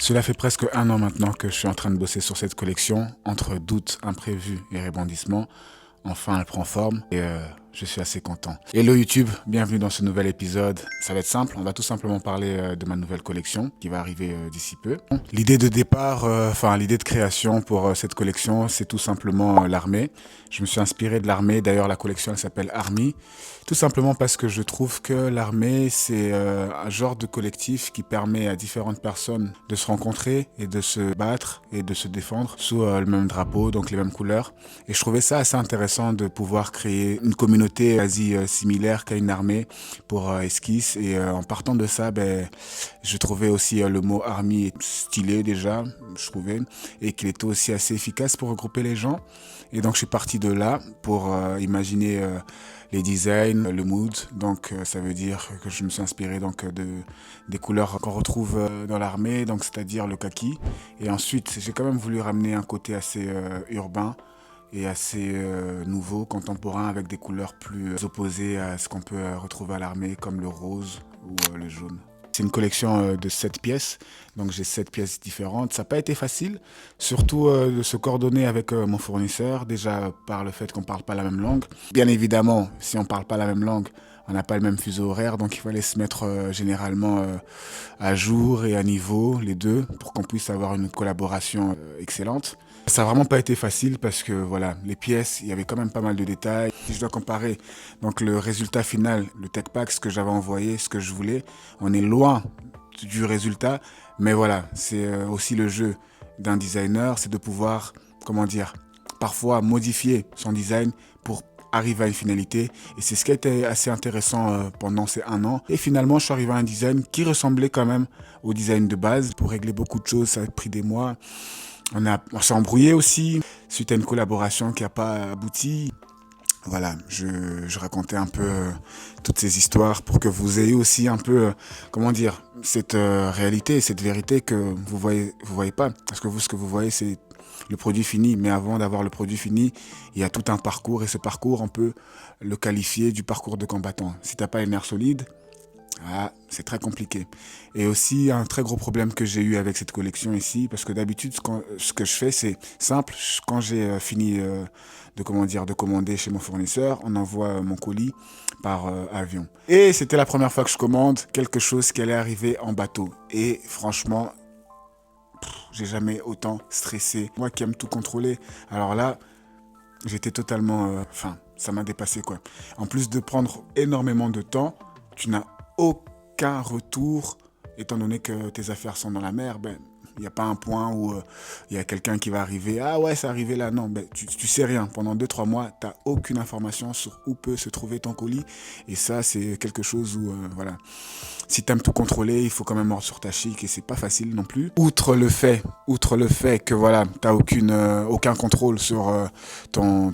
Cela fait presque un an maintenant que je suis en train de bosser sur cette collection. Entre doutes, imprévus et rebondissements, enfin elle prend forme et je suis assez content. Hello YouTube, bienvenue dans ce nouvel épisode. Ça va être simple, on va tout simplement parler de ma nouvelle collection qui va arriver d'ici peu. L'idée de départ, l'idée de création pour cette collection, c'est tout simplement l'armée. Je me suis inspiré de l'armée, d'ailleurs la collection elle s'appelle Army. Tout simplement parce que je trouve que l'armée, c'est un genre de collectif qui permet à différentes personnes de se rencontrer et de se battre et de se défendre sous le même drapeau, donc les mêmes couleurs. Et je trouvais ça assez intéressant de pouvoir créer une communauté quasi similaire qu'à une armée pour esquisse. Et en partant de ça, je trouvais aussi le mot army stylé déjà, je trouvais, et qu'il était aussi assez efficace pour regrouper les gens. Et donc je suis parti de là pour imaginer les designs, le mood. Donc ça veut dire que je me suis inspiré des couleurs qu'on retrouve dans l'armée, donc c'est-à-dire le kaki. Et ensuite j'ai quand même voulu ramener un côté assez urbain et assez nouveau, contemporain, avec des couleurs plus opposées à ce qu'on peut retrouver à l'armée, comme le rose ou le jaune. C'est une collection de 7 pièces, donc j'ai 7 pièces différentes. Ça n'a pas été facile, surtout de se coordonner avec mon fournisseur, déjà par le fait qu'on ne parle pas la même langue. Bien évidemment, si on ne parle pas la même langue, on n'a pas le même fuseau horaire, donc il fallait se mettre généralement à jour et à niveau, les deux, pour qu'on puisse avoir une collaboration excellente. Ça n'a vraiment pas été facile parce que voilà, les pièces, il y avait quand même pas mal de détails. Si je dois comparer donc le résultat final, le tech pack, ce que j'avais envoyé, ce que je voulais, on est loin du résultat. Mais voilà, c'est aussi le jeu d'un designer, c'est de pouvoir, parfois modifier son design pour arriver à une finalité. Et c'est ce qui a été assez intéressant pendant ces un an. Et finalement, je suis arrivé à un design qui ressemblait quand même au design de base. Pour régler beaucoup de choses, ça a pris des mois. On s'est embrouillé aussi suite à une collaboration qui n'a pas abouti. Voilà, je racontais un peu toutes ces histoires pour que vous ayez aussi un peu, cette réalité, cette vérité que vous voyez pas. Parce que vous, ce que vous voyez, c'est le produit fini. Mais avant d'avoir le produit fini, il y a tout un parcours. Et ce parcours, on peut le qualifier du parcours de combattant. Si t'as pas les nerfs solides, c'est très compliqué. Et aussi un très gros problème que j'ai eu avec cette collection ici, parce que d'habitude ce que je fais c'est simple. Quand j'ai fini de commander chez mon fournisseur, on envoie mon colis par avion. Et c'était la première fois que je commande quelque chose qui allait arriver en bateau. Et franchement, j'ai jamais autant stressé. Moi qui aime tout contrôler, alors là, j'étais totalement... ça m'a dépassé quoi. En plus de prendre énormément de temps, tu n'as aucun retour, étant donné que tes affaires sont dans la mer. Il n'y a pas un point où il y a quelqu'un qui va arriver. Ah ouais, c'est arrivé là. Non, tu sais rien. Pendant 2-3 mois, tu n'as aucune information sur où peut se trouver ton colis. Et ça, c'est quelque chose où, si tu aimes tout contrôler, il faut quand même mordre sur ta chic et c'est pas facile non plus. Outre le fait que voilà, tu n'as aucun contrôle sur ton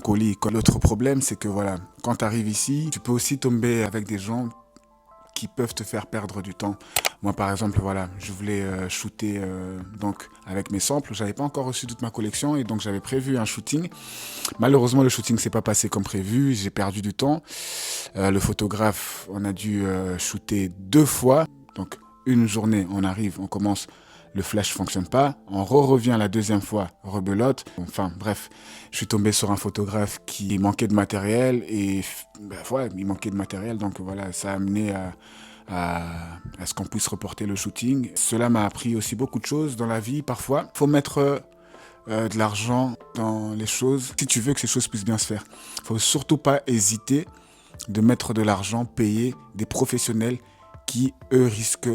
colis. L'autre problème, c'est que voilà, quand tu arrives ici, tu peux aussi tomber avec des gens qui peuvent te faire perdre du temps. Moi, par exemple, voilà, je voulais shooter donc avec mes samples. J'avais pas encore reçu toute ma collection et donc j'avais prévu un shooting. Malheureusement, le shooting s'est pas passé comme prévu. J'ai perdu du temps. Le photographe, on a dû shooter 2 fois. Donc, une journée, on arrive, on commence. Le flash fonctionne pas, on revient la deuxième fois, rebelote. Enfin bref, je suis tombé sur un photographe qui manquait de matériel et il manquait de matériel, donc voilà, ça a amené à ce qu'on puisse reporter le shooting. Cela m'a appris aussi beaucoup de choses dans la vie. Parfois, faut mettre de l'argent dans les choses si tu veux que ces choses puissent bien se faire. Faut surtout pas hésiter de mettre de l'argent, payer des professionnels qui, eux, risquent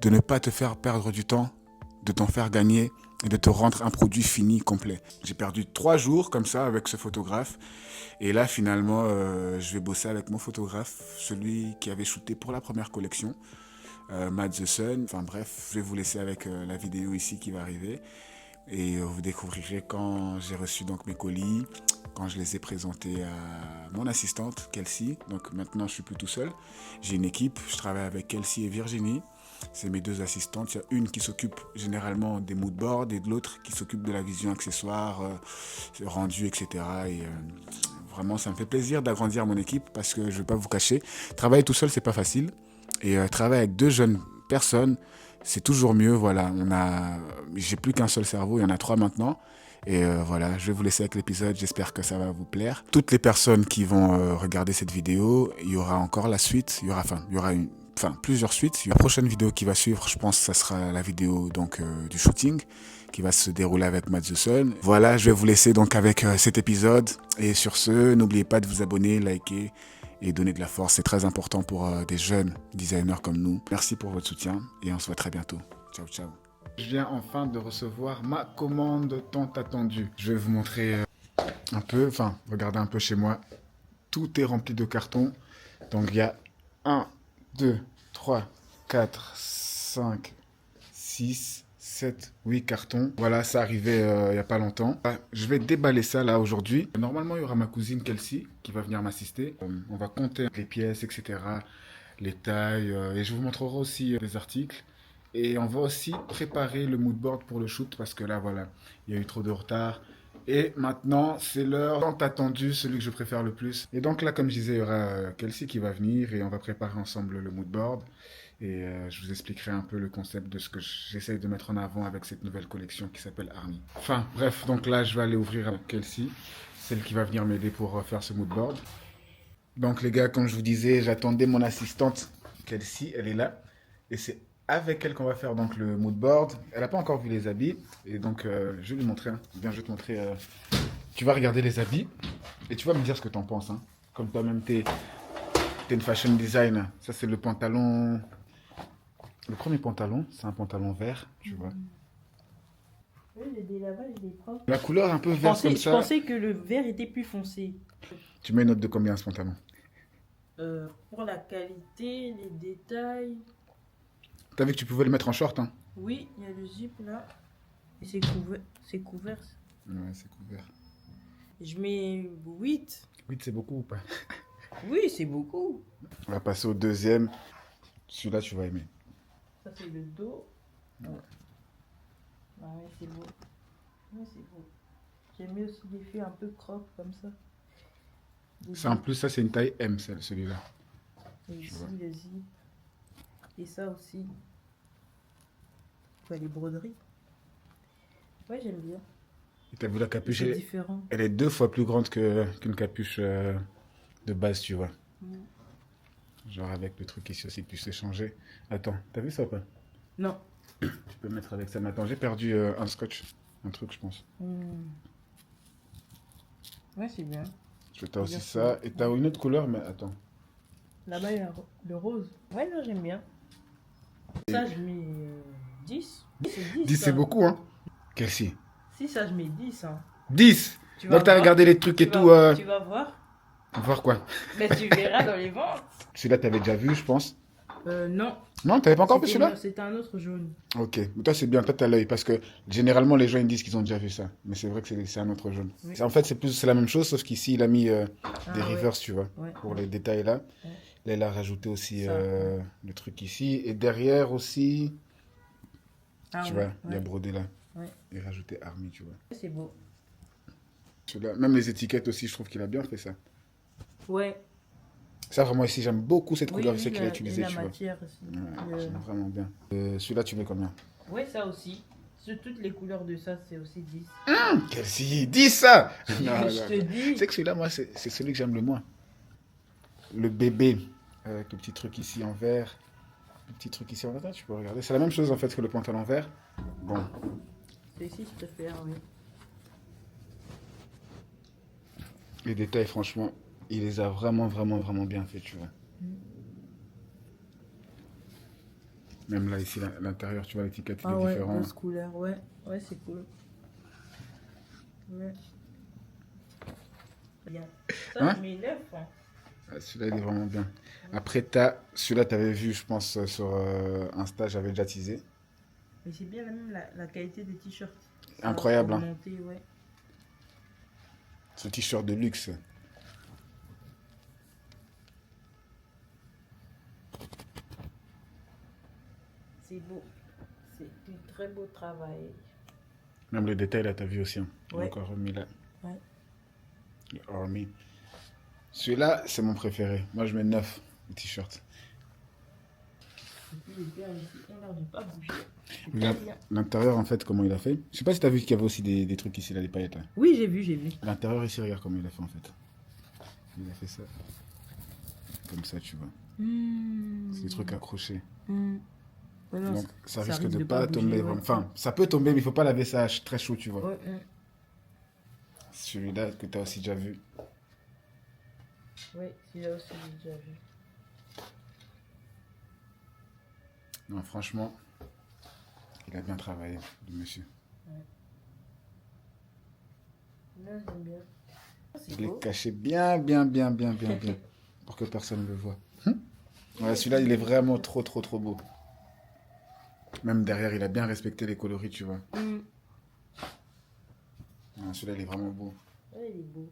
de ne pas te faire perdre du temps, de t'en faire gagner et de te rendre un produit fini, complet. J'ai perdu 3 jours comme ça avec ce photographe. Et là, finalement, je vais bosser avec mon photographe, celui qui avait shooté pour la première collection, Matt the Sun. Enfin bref, je vais vous laisser avec la vidéo ici qui va arriver. Et vous découvrirez quand j'ai reçu donc mes colis, quand je les ai présentés à mon assistante, Kelsey. Donc maintenant, je suis plus tout seul. J'ai une équipe, je travaille avec Kelsey et Virginie. C'est mes 2 assistantes. Il y a une qui s'occupe généralement des moodboards et de l'autre qui s'occupe de la vision accessoire, rendu, etc. Et vraiment, ça me fait plaisir d'agrandir mon équipe parce que je ne vais pas vous cacher. Travailler tout seul, c'est pas facile. Et travailler avec 2 jeunes personnes, c'est toujours mieux. Voilà, j'ai plus qu'un seul cerveau, il y en a 3 maintenant. Et voilà, je vais vous laisser avec l'épisode, j'espère que ça va vous plaire. Toutes les personnes qui vont regarder cette vidéo, il y aura encore la suite, il y aura plusieurs suites. La prochaine vidéo qui va suivre, je pense que ça sera la vidéo donc du shooting qui va se dérouler avec Matt The Sun. Voilà, je vais vous laisser donc avec cet épisode. Et sur ce, n'oubliez pas de vous abonner, liker et donner de la force. C'est très important pour des jeunes designers comme nous. Merci pour votre soutien et on se voit très bientôt. Ciao, ciao. Je viens enfin de recevoir ma commande tant attendue. Je vais vous montrer un peu, regardez un peu chez moi. Tout est rempli de cartons. Donc il y a 1, 2, 3, 4, 5, 6, 7, 8 cartons. Voilà, ça arrivait il n'y a pas longtemps. Je vais déballer ça là aujourd'hui. Normalement, il y aura ma cousine Kelsey qui va venir m'assister. On va compter les pièces, etc., les tailles. Et je vous montrerai aussi des articles. Et on va aussi préparer le mood board pour le shoot parce que là, voilà, il y a eu trop de retard. Et maintenant, c'est l'heure tant attendue, celui que je préfère le plus. Et donc là, comme je disais, il y aura Kelsey qui va venir et on va préparer ensemble le mood board. Et je vous expliquerai un peu le concept de ce que j'essaye de mettre en avant avec cette nouvelle collection qui s'appelle Army. Enfin, bref, donc là, je vais aller ouvrir avec Kelsey, celle qui va venir m'aider pour faire ce mood board. Donc les gars, comme je vous disais, j'attendais mon assistante Kelsey, elle est là. Et c'est avec elle qu'on va faire donc le mood board. Elle n'a pas encore vu les habits. Et donc, je vais lui montrer. Viens, je vais te montrer. Tu vas regarder les habits. Et tu vas me dire ce que tu en penses. Hein. Comme toi-même, tu es une fashion designer. Ça, c'est le pantalon. Le premier pantalon, c'est un pantalon vert, tu vois. Oui, j'ai des lavages, des propres. La couleur un peu verte comme ça. Je pensais que le vert était plus foncé. Tu mets une note de combien ce pantalon? Pour la qualité, les détails. T'as vu que tu pouvais le mettre en short, hein? Oui, il y a le zip là. Et c'est couvert. C'est couvert. Ouais, c'est couvert. Je mets 8. 8, c'est beaucoup ou pas? Oui, c'est beaucoup. On va passer au deuxième. Celui-là, tu vas aimer. Ça, c'est le dos. Ouais. Ah ouais, c'est beau. Ouais, c'est beau. J'aime mieux aussi des filles un peu crop comme ça. Ça, en plus, ça, c'est une taille M, celui-là. Et ici, le zip. Et ça aussi. Ouais, les broderies. Ouais, j'aime bien. Et t'as vu la capuche? C'est différent. Elle est 2 fois plus grande qu'une capuche de base, tu vois. Genre avec le truc ici aussi, tu sais changer. Attends, t'as vu ça ou pas? Non. Tu peux mettre avec ça. Mais attends, j'ai perdu un scotch. Un truc, je pense. Ouais, c'est bien. Je t'as aussi ça. Et t'as une autre couleur, mais attends. Là-bas, il y a le rose. Ouais, non, j'aime bien. Ça, je mets 10. 10, c'est beaucoup, hein? Kelsey. Si, ça, je mets 10. Hein. 10. Donc t'as regardé les trucs et tout. Tu vas voir. Voir quoi? Mais tu verras dans les ventes. Celui-là, t'avais déjà vu, je pense. Non. Non, t'avais pas encore vu celui-là? C'était un autre jaune. Ok, mais toi c'est bien, toi t'as l'œil, parce que généralement les gens ils disent qu'ils ont déjà vu ça, mais c'est vrai que c'est un autre jaune. Oui. En fait c'est la même chose, sauf qu'ici il a mis des rivers, tu vois, pour les détails là. Ouais. Là il a rajouté aussi le truc ici, et derrière aussi, tu vois, il a brodé là. Ouais. Et rajouté Army, tu vois. C'est beau. Même les étiquettes aussi, je trouve qu'il a bien fait ça. Ouais. Ça, vraiment, ici, j'aime beaucoup cette couleur qu'il a utilisée, tu tu vois. Matière aussi. Ouais, j'aime vraiment bien. Celui-là, tu mets combien? Ouais, ça aussi. Sur toutes les couleurs de ça, c'est aussi 10. Kelsey, 10 ça! Je te dis. Tu sais que celui-là, moi, c'est celui que j'aime le moins. Le bébé, avec le petit truc ici en vert. Le petit truc ici en vert, tu peux regarder. C'est la même chose, en fait, que le pantalon vert. Bon. Celui-ci, je préfère, oui. Les détails, franchement, il les a vraiment bien fait, tu vois. Même là, ici, l'intérieur, tu vois, l'étiquette, il est différent. Ah couleur, ouais. Ouais, c'est cool. Ouais. Bien. Ça, je mets 9. Hein. Ah, celui-là, il est vraiment bien. Après, celui-là, tu avais vu, je pense, sur Insta, j'avais déjà teasé. Mais c'est bien même la qualité des t-shirts. Incroyable, hein. Monter, ouais. Ce t-shirt de luxe. C'est beau. C'est du très beau travail. Même le détail, là, t'as vu aussi. Hein. Ouais. Encore remis là. Ouais. Le Army. Celui-là, c'est mon préféré. Moi, je mets 9, le t-shirt. Il est bien ici. Alors, j'ai pas bougé. L'intérieur, en fait, comment il a fait. Je sais pas si t'as vu qu'il y avait aussi des trucs ici, là, des paillettes. Là. Oui, j'ai vu, j'ai vu. L'intérieur ici, regarde comment il a fait, en fait. Il a fait ça. Comme ça, tu vois. C'est des trucs accrochés. Ouais, non, Donc, ça risque de pas pas bouger, tomber. ouais. Enfin, ça peut tomber, mais il faut pas laver ça très chaud, tu vois. Ouais, Celui-là que tu as aussi déjà vu. oui, celui-là aussi, j'ai déjà vu. Non, franchement, il a bien travaillé, le monsieur. Là, j'aime bien. Ah, c'est Je l'ai beau. caché bien, pour que personne ne le voit. Ouais, celui-là, il est vraiment trop beau. Même derrière, il a bien respecté les coloris, tu vois. Non, celui-là, il est vraiment beau. Ouais, il est beau.